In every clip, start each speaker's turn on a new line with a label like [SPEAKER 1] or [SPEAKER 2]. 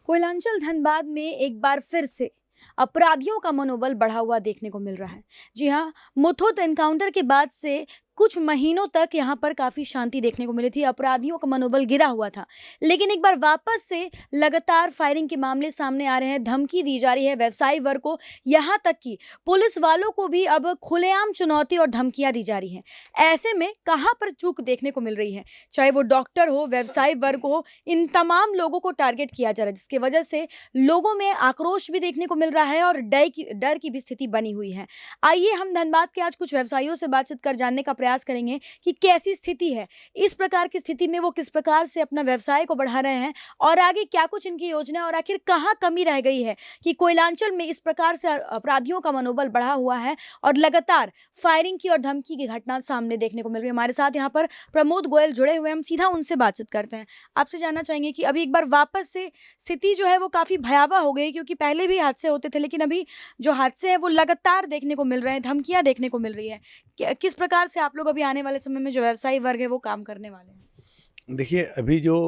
[SPEAKER 1] कोयलांचल धनबाद में एक बार फिर से अपराधियों का मनोबल बढ़ा हुआ देखने को मिल रहा है। जी हाँ, मुथुट एनकाउंटर के बाद से कुछ महीनों तक यहाँ पर काफ़ी शांति देखने को मिली थी, अपराधियों का मनोबल गिरा हुआ था। लेकिन एक बार वापस से लगातार फायरिंग के मामले सामने आ रहे हैं, धमकी दी जा रही है व्यवसायी वर्ग को, यहाँ तक कि पुलिस वालों को भी अब खुलेआम चुनौती और धमकियाँ दी जा रही हैं। ऐसे में कहाँ पर चूक देखने को मिल रही है, चाहे वो डॉक्टर हो, व्यवसायी वर्ग हो, इन तमाम लोगों को टारगेट किया जा रहा है, जिसकी वजह से लोगों में आक्रोश भी देखने को मिल रहा है और डर की भी स्थिति बनी हुई है। आइए हम धनबाद के आज कुछ व्यवसायियों से बातचीत कर जानने का प्रयास करेंगे कि कैसी स्थिति है। इस प्रकार की स्थिति में वो किस प्रकार से अपना व्यवसाय को बढ़ा रहे हैं और आगे क्या कुछ इनकी योजना है और आखिर कहाँ कमी रह गई है कि कोयलांचल में इस प्रकार से अपराधियों का मनोबल बढ़ा हुआ है और लगातार फायरिंग की और धमकी की घटना सामने देखने को मिल रही है। हमारे साथ यहाँ पर प्रमोद गोयल जुड़े हुए हैं, हम सीधा उनसे बातचीत करते हैं। आपसे जानना चाहेंगे कि अभी एक बार वापस से स्थिति जो है वो काफ़ी भयावह हो गई, क्योंकि पहले भी हादसे होते थे, लेकिन अभी जो हादसे हैं वो लगातार देखने को मिल रहे हैं, धमकियां देखने को मिल रही है। किस प्रकार से आप लोग अभी आने वाले समय में जो व्यवसायी वर्ग है वो काम करने वाले हैं?
[SPEAKER 2] देखिए, अभी जो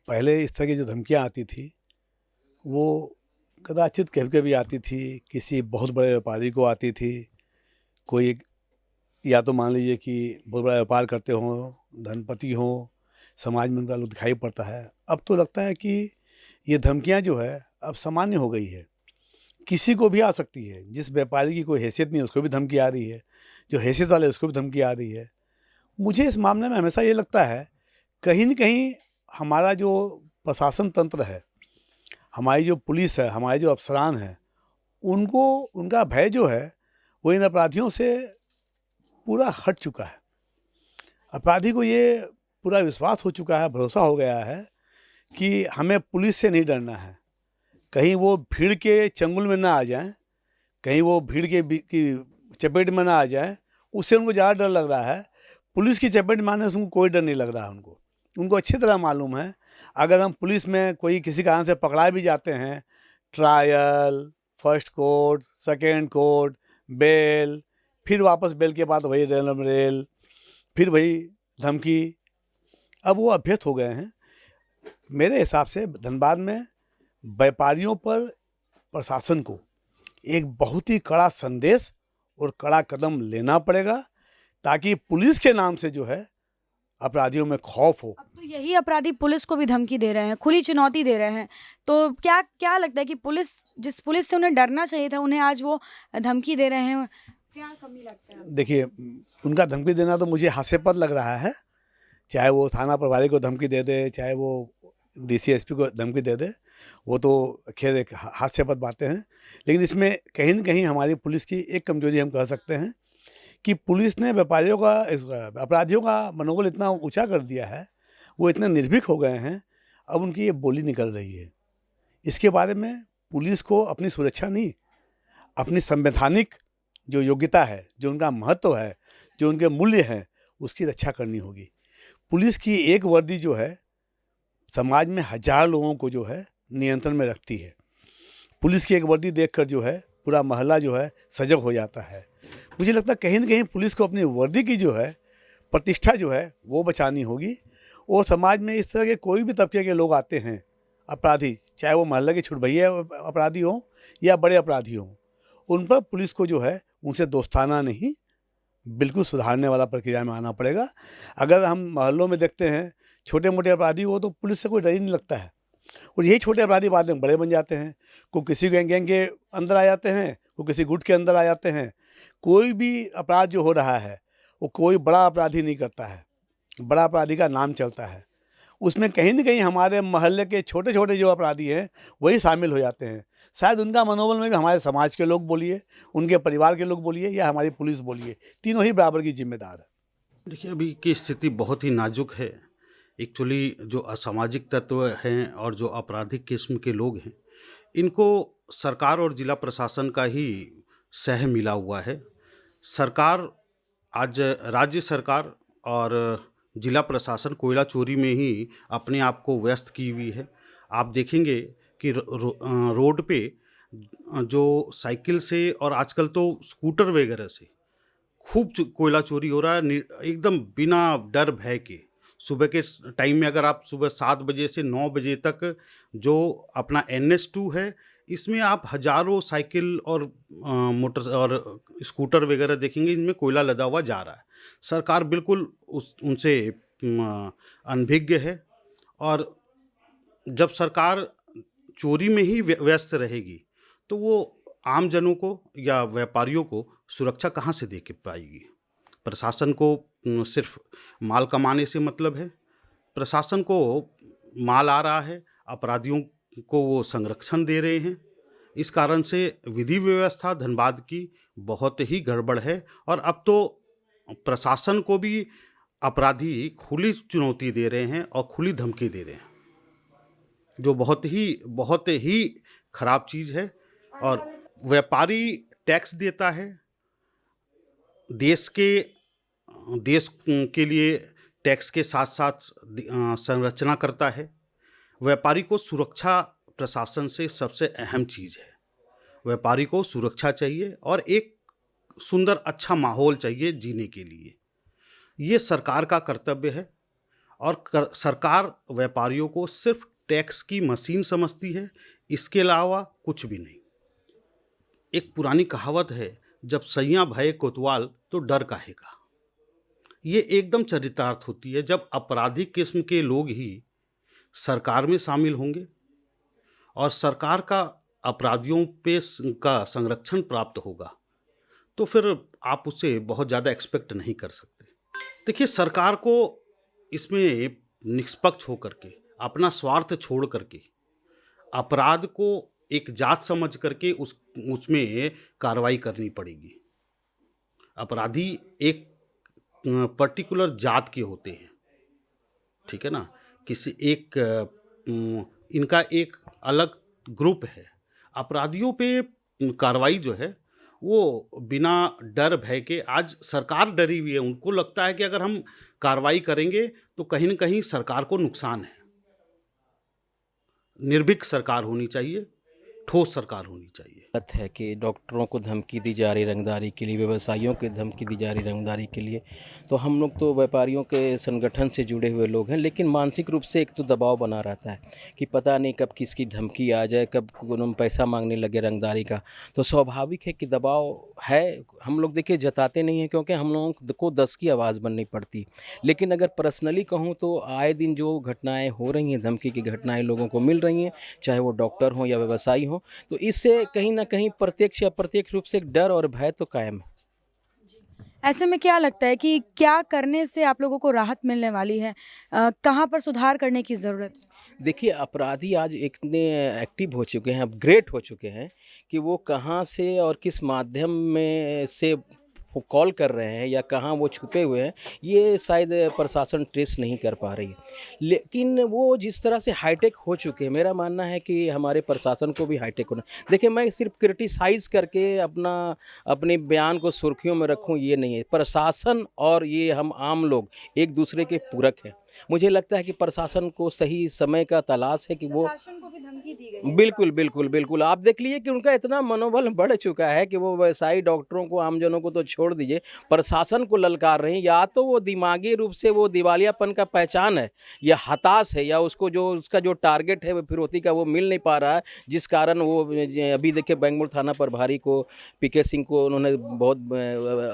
[SPEAKER 2] पहले इस तरह की जो धमकियाँ आती थी वो कदाचित कभी-कभी आती थी, किसी बहुत बड़े व्यापारी को आती थी। कोई या तो मान लीजिए कि बहुत बड़ा व्यापार करते हों, धनपति हों, समाज में उनका लोग दिखाई पड़ता है। अब तो लगता है कि ये धमकियाँ जो है अब सामान्य हो गई है, किसी को भी आ सकती है। जिस व्यापारी की कोई हैसियत नहीं है उसको भी धमकी आ रही है, जो हैसियत वाले उसको भी धमकी आ रही है। मुझे इस मामले में हमेशा ये लगता है, कहीं न कहीं हमारा जो प्रशासन तंत्र है, हमारी जो पुलिस है, हमारे जो अफ़सरान हैं, उनको उनका भय जो है वो इन अपराधियों से पूरा हट चुका है। अपराधी को ये पूरा विश्वास हो चुका है, भरोसा हो गया है कि हमें पुलिस से नहीं डरना है। कहीं वो भीड़ के चंगुल में ना आ जाएँ, कहीं वो भीड़ की चपेट में ना आ जाएँ, उससे उनको ज़्यादा डर लग रहा है। पुलिस की चपेट में आने से उनको कोई डर नहीं लग रहा है उनको। उनको अच्छी तरह मालूम है, अगर हम पुलिस में कोई किसी कारण से पकड़ा भी जाते हैं, trial, first court, second court, bail, फिर वापस बेल के बाद वही रेल, फिर वही धमकी, अब वो अभ्यस्त हो गए हैं। मेरे हिसाब से धनबाद में व्यापारियों पर प्रशासन को एक बहुत ही कड़ा संदेश और कड़ा कदम लेना पड़ेगा, ताकि पुलिस के नाम से जो है अपराधियों में खौफ हो।
[SPEAKER 1] अब तो यही अपराधी पुलिस को भी धमकी दे रहे हैं, खुली चुनौती दे रहे हैं, तो क्या क्या लगता है कि जिस पुलिस से उन्हें डरना चाहिए था, उन्हें आज वो धमकी दे रहे हैं, क्या कमी लगता है?
[SPEAKER 2] देखिए, उनका धमकी देना तो मुझे हास्यास्पद लग रहा है। चाहे वो थाना प्रभारी को धमकी दे दे, चाहे वो डीसी एसपी को धमकी दे दे, वो तो खैर एक हास्यास्पद बातें हैं। लेकिन इसमें कहीं न कहीं हमारी पुलिस की एक कमजोरी हम कह सकते हैं कि पुलिस ने व्यापारियों का अपराधियों का मनोबल इतना ऊंचा कर दिया है, वो इतने निर्भीक हो गए हैं, अब उनकी ये बोली निकल रही है। इसके बारे में पुलिस को अपनी सुरक्षा नहीं, अपनी संवैधानिक जो योग्यता है, जो उनका महत्व है, जो उनके मूल्य हैं, उसकी रक्षा करनी होगी। पुलिस की एक वर्दी जो है समाज में हज़ार लोगों को जो है नियंत्रण में रखती है। पुलिस की एक वर्दी देखकर जो है पूरा मोहल्ला जो है सजग हो जाता है। मुझे लगता है कहीं न कहीं पुलिस को अपनी वर्दी की जो है प्रतिष्ठा जो है वो बचानी होगी, और समाज में इस तरह के कोई भी तबके के लोग आते हैं अपराधी, चाहे वो मोहल्ले के छुटभैया अपराधी हों या बड़े अपराधी हों, उन पर पुलिस को जो है उनसे दोस्ताना नहीं, बिल्कुल सुधारने वाला प्रक्रिया में आना पड़ेगा। अगर हम मोहल्लों में देखते हैं छोटे मोटे अपराधी हो तो पुलिस से कोई डर ही नहीं लगता है, और यही छोटे अपराधी बाद में बड़े बन जाते हैं। कोई किसी गैंग के अंदर आ जाते हैं, कोई किसी गुट के अंदर आ जाते हैं। कोई भी अपराध जो हो रहा है वो कोई बड़ा अपराधी नहीं करता है, बड़ा अपराधी का नाम चलता है। उसमें कहीं न कहीं हमारे मोहल्ले के छोटे छोटे जो अपराधी हैं वही शामिल हो जाते हैं। शायद उनका मनोबल में भी हमारे समाज के लोग बोलिए, उनके परिवार के लोग बोलिए, या हमारी पुलिस बोलिए, तीनों ही बराबर की जिम्मेदार है।
[SPEAKER 3] देखिए, अभी की स्थिति बहुत ही नाजुक है। एक्चुअली जो असामाजिक तत्व हैं और जो आपराधिक किस्म के लोग हैं, इनको सरकार और जिला प्रशासन का ही सह मिला हुआ है। सरकार आज राज्य सरकार और जिला प्रशासन कोयला चोरी में ही अपने आप को व्यस्त की हुई है। आप देखेंगे कि रोड पे जो साइकिल से और आजकल तो स्कूटर वगैरह से खूब कोयला चोरी हो रहा है, एकदम बिना डर भय के। सुबह के टाइम में अगर आप सुबह 7 बजे से 9 बजे तक जो अपना NH2 है, इसमें आप हजारों साइकिल और मोटर और स्कूटर वगैरह देखेंगे, इनमें कोयला लदा हुआ जा रहा है। सरकार बिल्कुल उनसे अनभिज्ञ है, और जब सरकार चोरी में ही व्यस्त रहेगी तो वो आम जनों को या व्यापारियों को सुरक्षा कहाँ से दे के पाएगी। प्रशासन को सिर्फ माल कमाने से मतलब है, प्रशासन को माल आ रहा है, अपराधियों को वो संरक्षण दे रहे हैं। इस कारण से विधि व्यवस्था धनबाद की बहुत ही गड़बड़ है, और अब तो प्रशासन को भी अपराधी खुली चुनौती दे रहे हैं और खुली धमकी दे रहे हैं, जो बहुत ही खराब चीज़ है। और व्यापारी टैक्स देता है, देश के लिए टैक्स के साथ साथ संरचना करता है। व्यापारी को सुरक्षा प्रशासन से सबसे अहम चीज़ है। व्यापारी को सुरक्षा चाहिए और एक सुंदर अच्छा माहौल चाहिए जीने के लिए। ये सरकार का कर्तव्य है, और सरकार व्यापारियों को सिर्फ टैक्स की मशीन समझती है, इसके अलावा कुछ भी नहीं। एक पुरानी कहावत है, जब सैयां भये कोतवाल तो डर काहे का। ये एकदम चरितार्थ होती है जब आपराधिक किस्म के लोग ही सरकार में शामिल होंगे और सरकार का अपराधियों पे का संरक्षण प्राप्त होगा, तो फिर आप उससे बहुत ज़्यादा एक्सपेक्ट नहीं कर सकते। देखिए, सरकार को इसमें निष्पक्ष होकर के, अपना स्वार्थ छोड़ करके, अपराध को एक जात समझ करके उसमें कार्रवाई करनी पड़ेगी। अपराधी एक पर्टिकुलर जात के होते हैं, ठीक है ना, किसी एक इनका एक अलग ग्रुप है। अपराधियों पे कार्रवाई जो है वो बिना डर भय के, आज सरकार डरी हुई है, उनको लगता है कि अगर हम कार्रवाई करेंगे तो कहीं न कहीं सरकार को नुकसान है। निर्भीक सरकार होनी चाहिए, ठोस सरकार होनी चाहिए।
[SPEAKER 4] बात है कि डॉक्टरों को धमकी दी जा रही रंगदारी के लिए, व्यवसायियों को धमकी दी जा रही रंगदारी के लिए। तो हम लोग तो व्यापारियों के संगठन से जुड़े हुए लोग हैं, लेकिन मानसिक रूप से एक तो दबाव बना रहता है कि पता नहीं कब किसकी धमकी आ जाए, कब पैसा मांगने लगे रंगदारी का। तो स्वाभाविक है कि दबाव है। हम लोग देखिए जताते नहीं हैं, क्योंकि हम लोगों को 10 की आवाज़ बननी पड़ती। लेकिन अगर पर्सनली कहूँ तो आए दिन जो घटनाएँ हो रही हैं, धमकी की घटनाएँ लोगों को मिल रही हैं, चाहे वो डॉक्टर हों या व्यवसायी हों, तो इससे कहीं ना कहीं प्रत्यक्ष या अप्रत्यक्ष रूप से एक डर और भय तो कायम है।
[SPEAKER 1] ऐसे में क्या लगता है कि क्या करने से आप लोगों को राहत मिलने वाली है? कहाँ पर सुधार करने की ज़रूरत है?
[SPEAKER 4] देखिए, अपराधी आज इतने एक्टिव हो चुके हैं, अपग्रेड हो चुके हैं कि वो कहाँ से और किस माध्यम में से वो कॉल कर रहे हैं या कहाँ वो छुपे हुए हैं, ये शायद प्रशासन ट्रेस नहीं कर पा रही। लेकिन वो जिस तरह से हाईटेक हो चुके हैं, मेरा मानना है कि हमारे प्रशासन को भी हाईटेक होना। देखिए, मैं सिर्फ क्रिटिसाइज़ करके अपने बयान को सुर्खियों में रखूं, ये नहीं है। प्रशासन और ये हम आम लोग एक दूसरे के पूरक हैं। मुझे लगता है कि प्रशासन को सही समय का तलाश है कि वो
[SPEAKER 1] प्रशासन को भी धमकी दी गई है।
[SPEAKER 4] बिल्कुल, बिल्कुल, बिल्कुल। आप देख लीजिए कि उनका इतना मनोबल बढ़ चुका है कि वो व्यवसायी डॉक्टरों को, आमजनों को तो छोड़ दीजिए, प्रशासन को ललकार रहे हैं। या तो वो दिमागी रूप से वो दिवालियापन का पहचान है, या हताश है, या उसका जो टारगेट है वो फिरौती का वो मिल नहीं पा रहा है, जिस कारण वो अभी देखिए बेंगलुरु थाना प्रभारी को, पीके सिंह को उन्होंने बहुत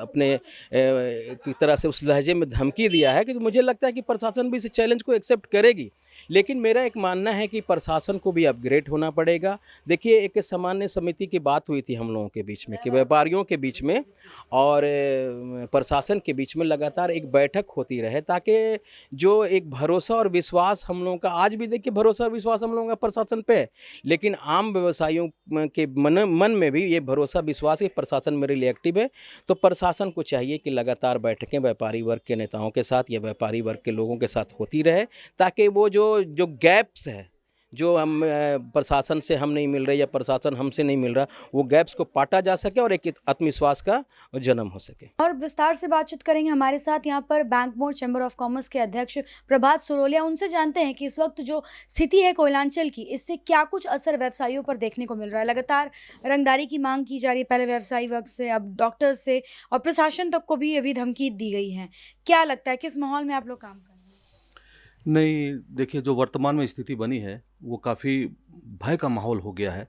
[SPEAKER 4] अपने एक तरह से उस लहजे में धमकी दिया है कि मुझे लगता है कि प्रशासन भी इस चैलेंज को एक्सेप्ट करेगी। लेकिन मेरा एक मानना है कि प्रशासन को भी अपग्रेड होना पड़ेगा। देखिए, एक सामान्य समिति की बात हुई थी हम लोगों के बीच में कि व्यापारियों के बीच में और प्रशासन के बीच में लगातार एक बैठक होती रहे, ताकि जो एक भरोसा और विश्वास हम लोगों का, आज भी देखिए भरोसा और विश्वास हम लोगों का प्रशासन पे है, लेकिन आम व्यवसायियों के मन में भी ये भरोसा विश्वास है प्रशासन मेरे लिए एक्टिव है। तो प्रशासन को चाहिए कि लगातार बैठकें व्यापारी वर्ग के नेताओं के साथ या व्यापारी वर्ग के लोगों के साथ होती रहे, ताकि वो जो गैप्स है, जो हम प्रशासन से हम नहीं मिल रहे या प्रशासन हमसे नहीं मिल रहा, वो गैप्स को पाटा जा सके और एक आत्मविश्वास का जन्म हो सके।
[SPEAKER 1] और विस्तार से बातचीत करेंगे हमारे साथ यहाँ पर बैंक मोड़ चैम्बर ऑफ कॉमर्स के अध्यक्ष प्रभात सुरोलिया। उनसे जानते हैं कि इस वक्त जो स्थिति है कोयलांचल की, इससे क्या कुछ असर व्यवसायियों पर देखने को मिल रहा है। लगातार रंगदारी की मांग की जा रही है, पहले व्यवसायी वर्ग से, अब डॉक्टर्स से, और प्रशासन तक को भी अभी धमकी दी गई है। क्या लगता है किस माहौल में आप लोग काम कर रहे हैं?
[SPEAKER 5] नहीं, देखिए जो वर्तमान में स्थिति बनी है, वो काफ़ी भय का माहौल हो गया है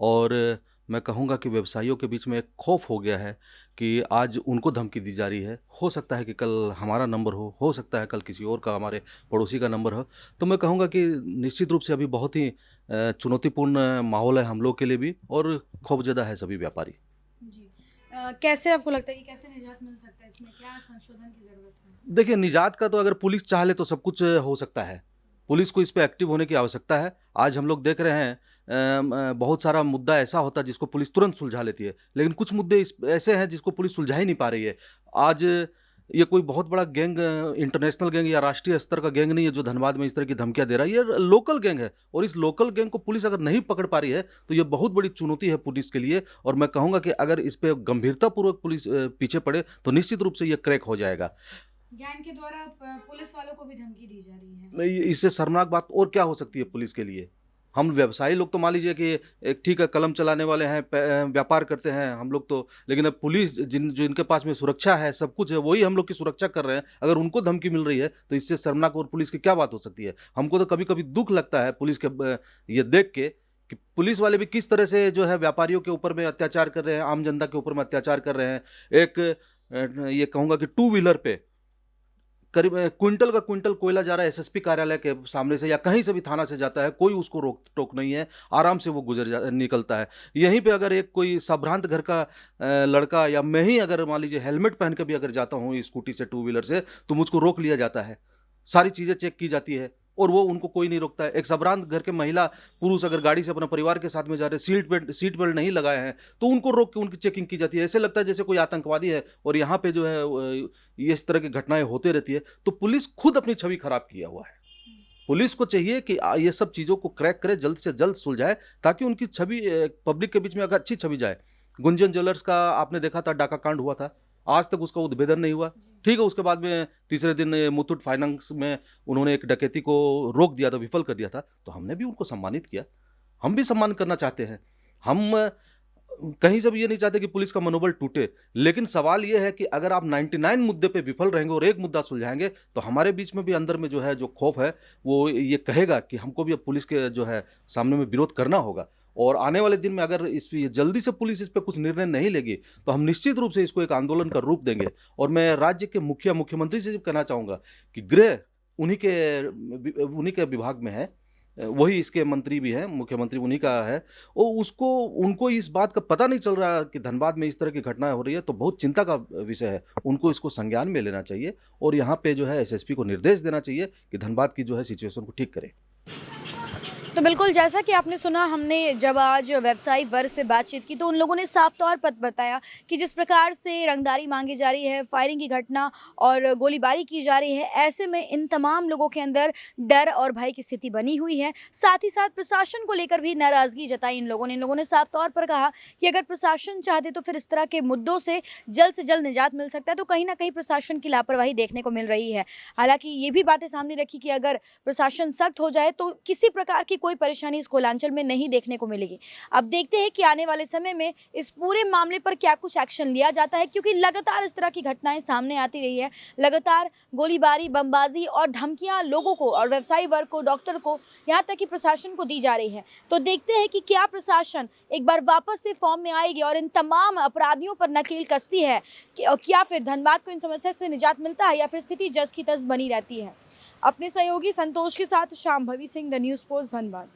[SPEAKER 5] और मैं कहूँगा कि व्यवसायियों के बीच में एक खौफ हो गया है कि आज उनको धमकी दी जा रही है। हो सकता है कि कल हमारा नंबर हो सकता है कल किसी और का, हमारे पड़ोसी का नंबर हो। तो मैं कहूँगा कि निश्चित रूप से अभी बहुत ही चुनौतीपूर्ण माहौल है हम लोग के लिए भी और खौफज़दा है सभी व्यापारी।
[SPEAKER 1] जी। कैसे आपको लगता है कि कैसे निजात मिल सकता है इसमें? क्या संशोधन की ज़रूरत है?
[SPEAKER 5] देखिए, निजात का तो अगर पुलिस चाह ले तो सब कुछ हो सकता है। पुलिस को इस पे एक्टिव होने की आवश्यकता है। आज हम लोग देख रहे हैं बहुत सारा मुद्दा ऐसा होता है जिसको पुलिस तुरंत सुलझा लेती है, लेकिन कुछ मुद्दे ऐसे हैं जिसको पुलिस सुलझा ही नहीं पा रही है। आज ये कोई बहुत बड़ा गैंग, इंटरनेशनल गैंग या राष्ट्रीय स्तर का गैंग नहीं है जो धनबाद में इस तरह की धमकियाँ दे रहा है। ये लोकल गैंग है और इस लोकल गैंग को पुलिस अगर नहीं पकड़ पा रही है तो ये बहुत बड़ी चुनौती है पुलिस के लिए और मैं कहूँगा कि अगर इस पे गंभीरतापूर्वक पुलिस पीछे पड़े तो निश्चित रूप से ये क्रैक हो जाएगा।
[SPEAKER 1] गैंग के द्वारा पुलिस वालों को भी धमकी दी जा रही है।
[SPEAKER 5] नहीं, इससे शर्मनाक बात और क्या हो सकती है पुलिस के लिए? हम व्यवसायी लोग तो मान लीजिए कि एक ठीक है, कलम चलाने वाले हैं, व्यापार करते हैं हम लोग तो, लेकिन अब पुलिस जिनके पास में सुरक्षा है, सब कुछ है, वही हम लोग की सुरक्षा कर रहे हैं। अगर उनको धमकी मिल रही है तो इससे शर्मनाक और पुलिस की क्या बात हो सकती है? हमको तो कभी कभी दुख लगता है पुलिस के ये देख के कि पुलिस वाले भी किस तरह से जो है व्यापारियों के ऊपर में अत्याचार कर रहे हैं, आम जनता के ऊपर में अत्याचार कर रहे हैं। एक ये कहूँगा कि टू व्हीलर पे करीब क्विंटल का क्विंटल कोयला जा रहा है एसएसपी कार्यालय के सामने से या कहीं से भी थाना से जाता है, कोई उसको रोक टोक नहीं है, आराम से वो निकलता है। यहीं पे अगर एक कोई संभ्रांत घर का लड़का या मैं ही अगर मान लीजिए हेलमेट पहन के भी अगर जाता हूँ स्कूटी से, टू व्हीलर से, तो मुझको रोक लिया जाता है, सारी चीज़ें चेक की जाती है और वो उनको कोई नहीं रोकता है। एक संभ्रांत घर के महिला पुरुष अगर गाड़ी से अपने परिवार के साथ में जा रहे, सीट बेल्ट नहीं लगाए हैं तो उनको रोक के उनकी चेकिंग की जाती है। ऐसे लगता है जैसे कोई आतंकवादी है और यहाँ पे जो है ये इस तरह की घटनाएं होती रहती है। तो पुलिस खुद अपनी छवि खराब किया हुआ है। पुलिस को चाहिए कि ये सब चीज़ों को क्रैक करे, जल्द से जल्द सुलझाए ताकि उनकी छवि पब्लिक के बीच में अगर अच्छी छवि जाए। गुंजन ज्वेलर्स का आपने देखा था, डाका कांड हुआ था, आज तक उसका उद्भेदन नहीं हुआ। ठीक है, उसके बाद में तीसरे दिन मुथूट फाइनेंस में उन्होंने एक डकैती को रोक दिया था, विफल कर दिया था, तो हमने भी उनको सम्मानित किया। हम भी सम्मान करना चाहते हैं। हम कहीं से भी ये नहीं चाहते कि पुलिस का मनोबल टूटे, लेकिन सवाल ये है कि अगर आप 99 मुद्दे पे विफल रहेंगे और एक मुद्दा सुलझाएंगे तो हमारे बीच में भी अंदर में जो है जो खौफ है वो ये कहेगा कि हमको भी अब पुलिस के जो है सामने में विरोध करना होगा। और आने वाले दिन में अगर इस जल्दी से पुलिस इस पर कुछ निर्णय नहीं लेगी तो हम निश्चित रूप से इसको एक आंदोलन का रूप देंगे। और मैं राज्य के मुख्यमंत्री से कहना चाहूँगा कि गृह उन्हीं के विभाग में है, वही इसके मंत्री भी हैं, मुख्यमंत्री उन्हीं का है, और उनको इस बात का पता नहीं चल रहा कि धनबाद में इस तरह की घटनाएं हो रही है, तो बहुत चिंता का विषय है। उनको इसको संज्ञान में लेना चाहिए और यहाँ पे जो है एसएसपी को निर्देश देना चाहिए कि धनबाद की जो है सिचुएशन को ठीक करे।
[SPEAKER 1] तो बिल्कुल जैसा कि आपने सुना, हमने जब आज व्यवसायी वर्ग से बातचीत की तो उन लोगों ने साफ तौर पर बताया कि जिस प्रकार से रंगदारी मांगी जा रही है, फायरिंग की घटना और गोलीबारी की जा रही है, ऐसे में इन तमाम लोगों के अंदर डर और भय की स्थिति बनी हुई है। साथ ही साथ प्रशासन को लेकर भी नाराज़गी जताई इन लोगों ने साफ तौर पर कहा कि अगर प्रशासन चाहते तो फिर इस तरह के मुद्दों से जल्द निजात मिल सकता है। तो कहीं ना कहीं प्रशासन की लापरवाही देखने को मिल रही है। हालांकि ये भी बातें सामने रखी कि अगर प्रशासन सख्त हो जाए तो किसी प्रकार की कोई परेशानी इस कोलांचल में नहीं देखने को मिलेगी। अब देखते हैं कि आने वाले समय में इस पूरे मामले पर क्या कुछ एक्शन लिया जाता है, क्योंकि लगातार इस तरह की घटनाएं सामने आती रही है। लगातार गोलीबारी, बमबाजी और धमकियां लोगों को और व्यवसायी वर्ग को, डॉक्टर को, यहाँ तक कि प्रशासन को दी जा रही है। तो देखते हैं कि क्या प्रशासन एक बार वापस से फॉर्म में आएगी और इन तमाम अपराधियों पर नकेल कसती है, क्या फिर धनबाद को इन समस्या से निजात मिलता है या फिर स्थिति जस की तस बनी रहती है। अपने सहयोगी संतोष के साथ Shambhavi Singh, the news post, Dhanbad.